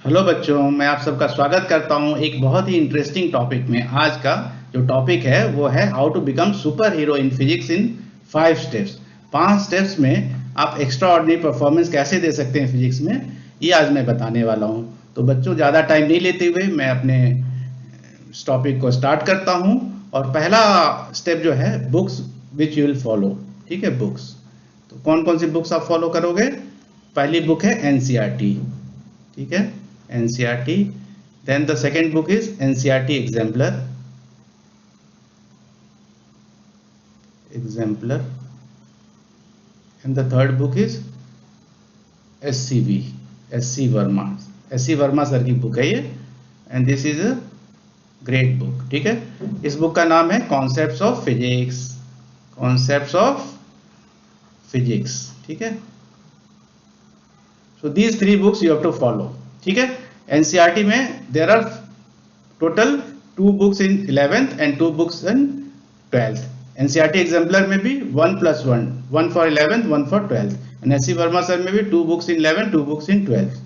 Hello बच्चों, मैं आप सबका स्वागत करता हूं एक बहुत ही इंटरेस्टिंग टॉपिक में। आज का जो टॉपिक है वो है how to become super hero in physics in 5 steps. 5 steps में आप एक्स्ट्रा ऑर्डिनरी परफॉर्मेंस कैसे दे सकते हैं फिजिक्स में, ये आज मैं बताने वाला हूं। तो बच्चों, ज़्यादा टाइम नहीं लेते हुए मैं अपने इस टॉपिक को स्टार्ट करता हूं। और पहला स्टेप जो है, books which you will follow. ठीक है, बुक्स। तो कौन कौन सी बुक्स आप फॉलो करोगे? पहली बुक है एनसीईआरटी। ठीक है, NCERT. Then the second book is NCERT Exemplar, and the third book is SCV, SC Verma, SC Verma sir की बुक है ये, and this is a great book. ठीक है, इस बुक का नाम है concepts of physics. Concepts of physics. ठीक है, so these 3 books you have to follow. ठीक है, एनसीईआरटी में there are total 2 books in 11th and 2 books in 12th। NCERT exemplar में भी 1+1, 1 for 11th, 1 for 12th। And SC Verma sir में भी 2 books in 11th, 2 books in 12th।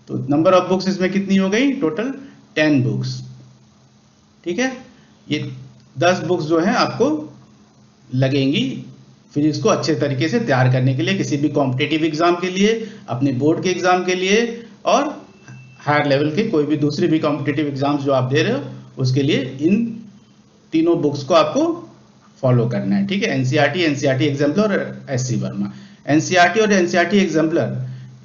तो number of books इसमें कितनी हो गई? Total 10 books. ठीक है, ये 10 बुक्स जो हैं आपको लगेंगी फिजिक्स को अच्छे तरीके से तैयार करने के लिए, किसी भी कॉम्पिटिटिव एग्जाम के लिए, अपने बोर्ड के एग्जाम के लिए, और हायर लेवल के कोई भी दूसरी भी कॉम्पिटिटिव एग्जाम्स जो आप दे रहे हो उसके लिए इन तीनों बुक्स को आपको फॉलो करना है। ठीक है, एनसीईआरटी, एनसीईआरटी एग्जाम्पलर और एससी वर्मा। एनसीईआरटी और एनसीईआरटी एग्जाम्पलर,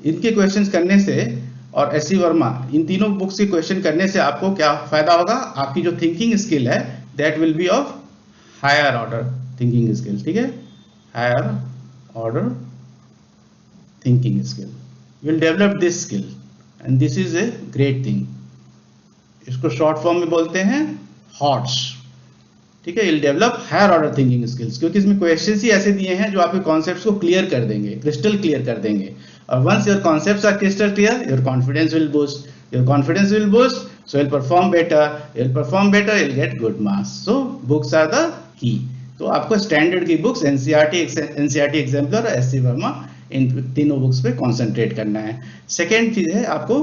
इनके क्वेश्चंस करने से, और एससी वर्मा, इन तीनों बुक्स के क्वेश्चन करने से आपको क्या फायदा होगा? आपकी जो थिंकिंग स्किल है that will be of higher order thinking skill. ठीक है, higher order thinking skill, you will develop this skill and this is a great thing. इसको शॉर्ट फॉर्म में बोलते हैं हॉट्स। ठीक है, will develop higher order thinking skills, क्योंकि इसमें क्वेश्चंस ही ऐसे दिए हैं जो आपके कॉन्सेप्ट्स को क्लियर कर देंगे, क्रिस्टल क्लियर कर देंगे। और once your concepts are crystal clear, your confidence will boost, your confidence will boost, so will perform better, you'll perform better, you'll get good marks. So books are the key. तो आपको standard की books NCERT exemplar और SC Verma, इन तीनों books पे concentrate करना है। Second चीज है आपको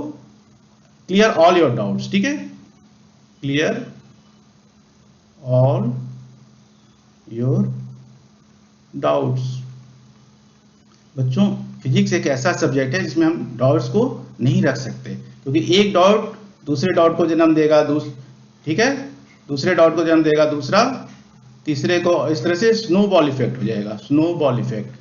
क्लियर ऑल योर डाउट्स। ठीक है, क्लियर ऑल योर डाउट्स। बच्चों, फिजिक्स एक ऐसा सब्जेक्ट है जिसमें हम डाउट्स को नहीं रख सकते, क्योंकि एक डाउट दूसरे डाउट को जन्म देगा, ठीक है, दूसरे डाउट को जन्म देगा दूसरा, तीसरे को, इस तरह से स्नोबॉल इफेक्ट हो जाएगा, snowball effect.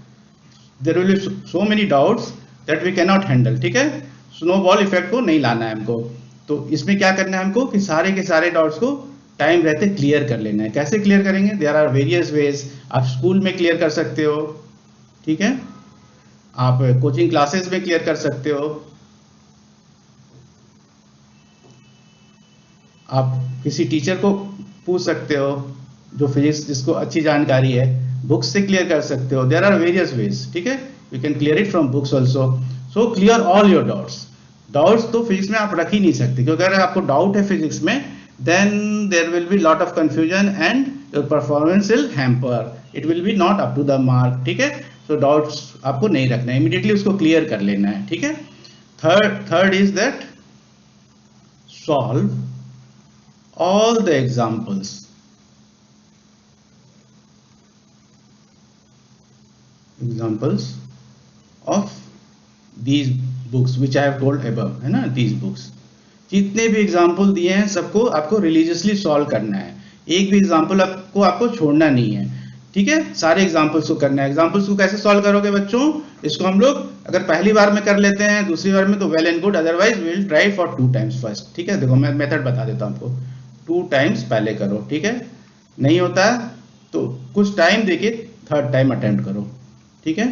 There will be so many doubts that we can not handle. ठीक है, स्नोबॉल इफेक्ट को नहीं लाना है हमको। तो इसमें क्या करना है हमको कि सारे के सारे डाउट्स को टाइम रहते क्लियर कर लेना है। कैसे क्लियर करेंगे? There are various ways. आप स्कूल में क्लियर कर सकते हो, ठीक है, आप कोचिंग क्लासेस में क्लियर कर सकते हो, आप किसी टीचर को पूछ सकते हो जो फिजिक्स जिसको अच्छी जानकारी है, बुक्स से क्लियर कर सकते हो। There are various ways. ठीक है, you can clear it from books also. So clear all your doubts. Doubts तो फिजिक्स में आप रख ही नहीं सकते, क्योंकि अगर आपको डाउट है फिजिक्स में, then there will be lot of confusion and your performance will hamper, it will be not up to the mark. ठीक है, सो डाउट्स आपको नहीं रखना है, इमीडिएटली उसको क्लियर कर लेना है। ठीक है, third is that solve all the examples of these books which I have told above, है ना, these books। जितने भी एग्जाम्पल दिए हैं सबको आपको रिलीजियसली सॉल्व करना है, एक भी एग्जाम्पल आपको छोड़ना नहीं है। ठीक है, सारे एग्जाम्पल्स को करना है। एग्जाम्पल्स को कैसे सॉल्व करोगे बच्चों? इसको हम लोग अगर पहली बार में कर लेते हैं, दूसरी बार में तो well and good, otherwise we will try for 2 times first. ठीक है, देखो मैं मेथड बता देता हूं आपको। 2 times पहले करो, ठीक है, नहीं होता है तो कुछ टाइम देके 3rd टाइम अटेम्प्ट करो। ठीक है,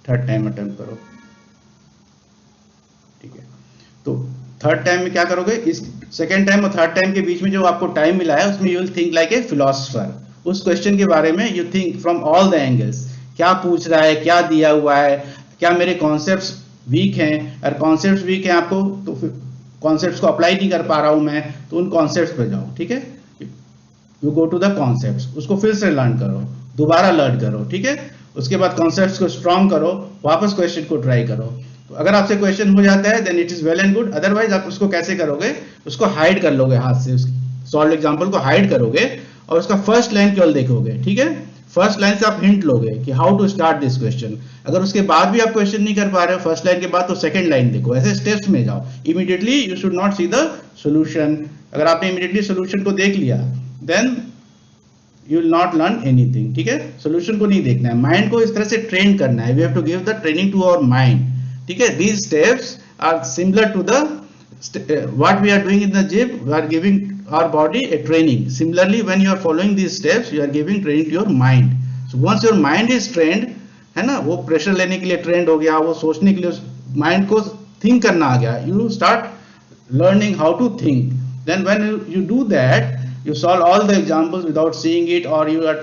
3rd टाइम अटेम्प्ट करो। ठीक है, तो 3rd टाइम में क्या करोगे? इस 2nd टाइम और 3rd टाइम के बीच में जो आपको टाइम मिला है उसमें you will think like a philosopher. उस क्वेश्चन के बारे में you think from all the angles, क्या पूछ रहा है, क्या दिया हुआ है, क्या मेरे कॉन्सेप्ट्स वीक हैं। अगर कॉन्सेप्ट्स वीक हैं आपको, तो फिर कॉन्सेप्ट्स को अप्लाई नहीं कर पा रहा हूं मैं, तो उन कॉन्सेप्ट्स पे जाओ। ठीक है, you go to the concepts, उसको फिर से लर्न करो, दोबारा लर्न करो। ठीक है, उसके बाद कॉन्सेप्ट्स को स्ट्रॉन्ग करो, वापस क्वेश्चन को ट्राई करो। तो अगर आपसे क्वेश्चन हो जाता है then it is well and good, otherwise आप उसको कैसे करोगे, उसको हाइड कर लोगे हाथ से, सॉल्व एग्जांपल को हाइड करोगे और उसका फर्स्ट लाइन केवल देखोगे, ठीक है, फर्स्ट लाइन से आप हिंट लोगे कि how to start this question. अगर उसके बाद भी आप क्वेश्चन नहीं कर पा रहे हो फर्स्ट लाइन के बाद, तो सेकंड लाइन देखो, ऐसे स्टेप्स में जाओ। Immediately you should not see the solution. अगर आपने इमीडिएटली सॉल्यूशन को देख लिया then you will not learn anything, ठीक है। सॉल्यूशन को नहीं देखना है, माइंड को इस तरह से ट्रेन करना है, we have to give the training to our mind, ठीक है। These steps are similar to the what we are doing in the gym, we are giving our body a training. Similarly, when you are following these steps, you are giving training to your mind. So once your mind is trained, है ना, वो pressure लेने के लिए trend हो गया, वो सोचने के लिए माइंड को थिंक करना आ गया, you start learning how to think. Then when you do that, you solve all the examples without seeing it, or you are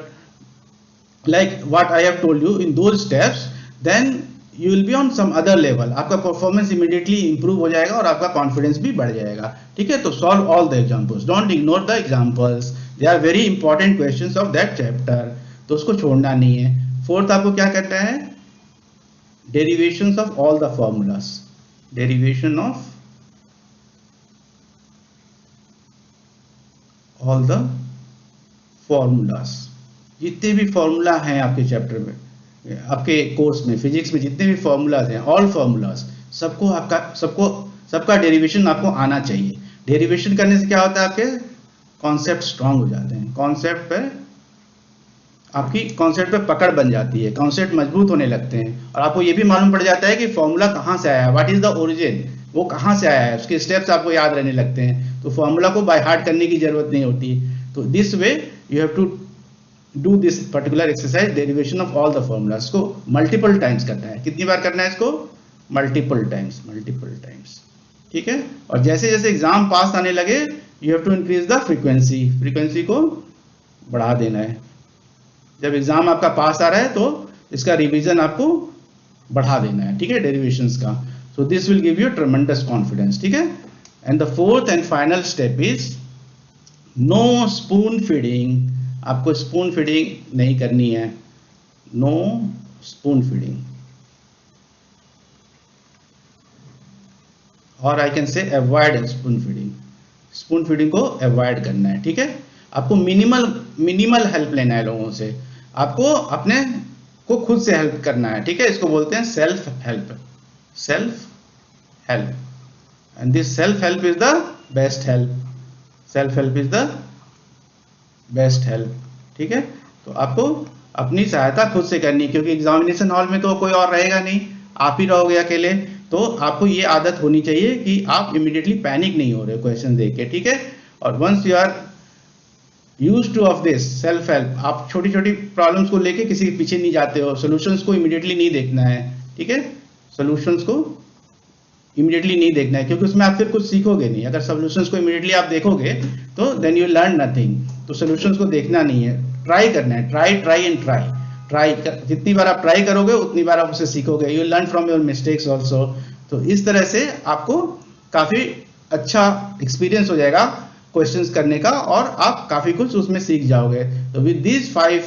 like what I have told you in those steps, then you will be on some other level. आपका performance immediately improve हो जाएगा और आपका confidence भी बढ़ जाएगा, ठीक है। तो solve all the examples, don't ignore the examples, they are very important questions of that chapter, तो उसको छोड़ना नहीं है। फोर्थ आपको क्या करना है, derivations of all the formulas, derivation of all the formulas, जितने भी फॉर्मूला हैं आपके चैप्टर में, आपके कोर्स में, फिजिक्स में जितने भी फॉर्मूलाज हैं, ऑल फॉर्मूलाज, सबका डेरिवेशन आपको आना चाहिए। डेरिवेशन करने से क्या होता है, आपके कॉन्सेप्ट स्ट्रांग हो जाते हैं, कॉन्सेप्ट पे आपकी कॉन्सेप्ट पे पकड़ बन जाती है, कॉन्सेप्ट मजबूत होने लगते हैं, और आपको ये भी मालूम पड़ जाता है कि फॉर्मूला कहाँ से आया है, व्हाट इज द ओरिजिन, वो कहाँ से आया है, उसके स्टेप्स आपको याद रहने लगते हैं, तो फॉर्मूला को बाय हार्ट करने की जरूरत नहीं होती। तो this way you have to do this particular exercise, derivation of all the formulas, को multiple times करना है। कितनी बार करना है इसको, multiple times, ठीक है। और जैसे जैसे एग्जाम पास आने लगे you have to increase the frequency को बढ़ा देना है। जब एग्जाम आपका पास आ रहा है तो इसका रिवीजन आपको बढ़ा देना है, ठीक है, डेरिवेशंस का। so this will give you tremendous confidence, ठीक है। and the fourth and final step is no spoon feeding, आपको स्पून फीडिंग नहीं करनी है, नो स्पून फीडिंग, और I can say avoid spoon feeding, spoon feeding को avoid करना है, ठीक है। आपको मिनिमल हेल्प लेना है लोगों से, आपको अपने को खुद से हेल्प करना है, ठीक है। इसको बोलते हैं self help, and this self help is the best help, self help is the best help, ठीक है। तो आपको अपनी सहायता खुद से करनी, क्योंकि एग्जामिनेशन हॉल में तो कोई और रहेगा नहीं, आप ही रहोगे अकेले, तो आपको ये आदत होनी चाहिए कि आप इमीडिएटली पैनिक नहीं हो रहे क्वेश्चन देख के, ठीक है। और once you are used to of this self help, आप छोटी छोटी प्रॉब्लम्स को लेके किसी के पीछे नहीं जाते हो, सॉल्यूशंस को इमीडिएटली नहीं देखना है, ठीक है, सॉल्यूशंस को इमीडिएटली नहीं देखना है, क्योंकि उसमें आप फिर कुछ सीखोगे नहीं। अगर सॉल्यूशंस को इमीडिएटली आप देखोगे तो देन यू लर्न नथिंग, तो सॉल्यूशंस को देखना नहीं है, ट्राई करना है, ट्राई एंड ट्राई, जितनी बार आप ट्राई करोगे उतनी बार आप उसे सीखोगे, you learn from your mistakes also. तो इस तरह से आपको काफी अच्छा एक्सपीरियंस हो जाएगा क्वेश्चंस करने का, और आप काफी कुछ उसमें सीख जाओगे। तो with these 5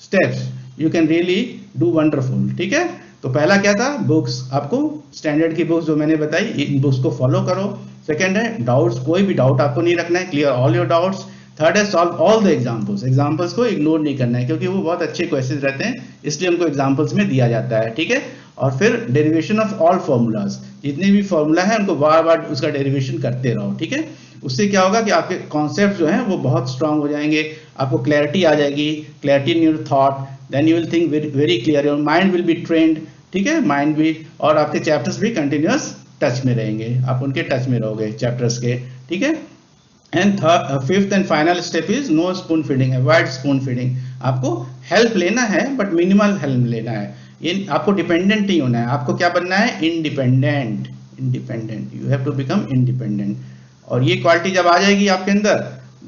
steps you can really do wonderful, ठीक है। तो पहला क्या था, बुक्स, आपको स्टैंडर्ड की बुक्स जो मैंने बताई, इन बुक्स को फॉलो करो। सेकंड है डाउट्स, कोई भी डाउट आपको नहीं रखना है, clear all your doubts. Third है सॉल्व ऑल द एग्जांपल्स को इग्नोर नहीं करना है, क्योंकि वो बहुत अच्छे क्वेश्चंस रहते हैं, इसलिए उनको एग्जांपल्स में दिया जाता है, ठीक है। और फिर डेरिवेशन ऑफ ऑल फॉर्मूलाज, जितने भी फॉर्मूला है उनको बार बार उसका डेरिवेशन करते रहो, ठीक है। उससे क्या होगा कि आपके कॉन्सेप्ट जो हैं वो बहुत स्ट्रांग हो जाएंगे, आपको क्लैरिटी आ जाएगी, clarity in your thought, then you will think very clear, your mind will be trained, ठीक है, माइंड भी, और आपके चैप्टर्स भी कंटिन्यूअस टच में रहेंगे, आप उनके टच में रहोगे चैप्टर्स के, ठीक है। And fifth and final step is no spoon feeding, avoid spoon feeding. आपको हेल्प लेना है बट मिनिमल हेल्प लेना है, ये आपको डिपेंडेंट नहीं होना है, आपको क्या बनना है, independent, you have to become independent. और ये क्वालिटी जब आ जाएगी आपके अंदर,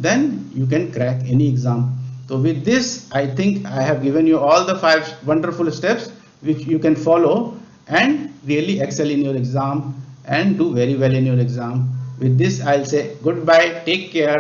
then you can crack any exam. तो with this I think I have given you all the 5 wonderful steps which you can follow and really excel in your exam and do very well in your exam. With this, I'll say goodbye, take care.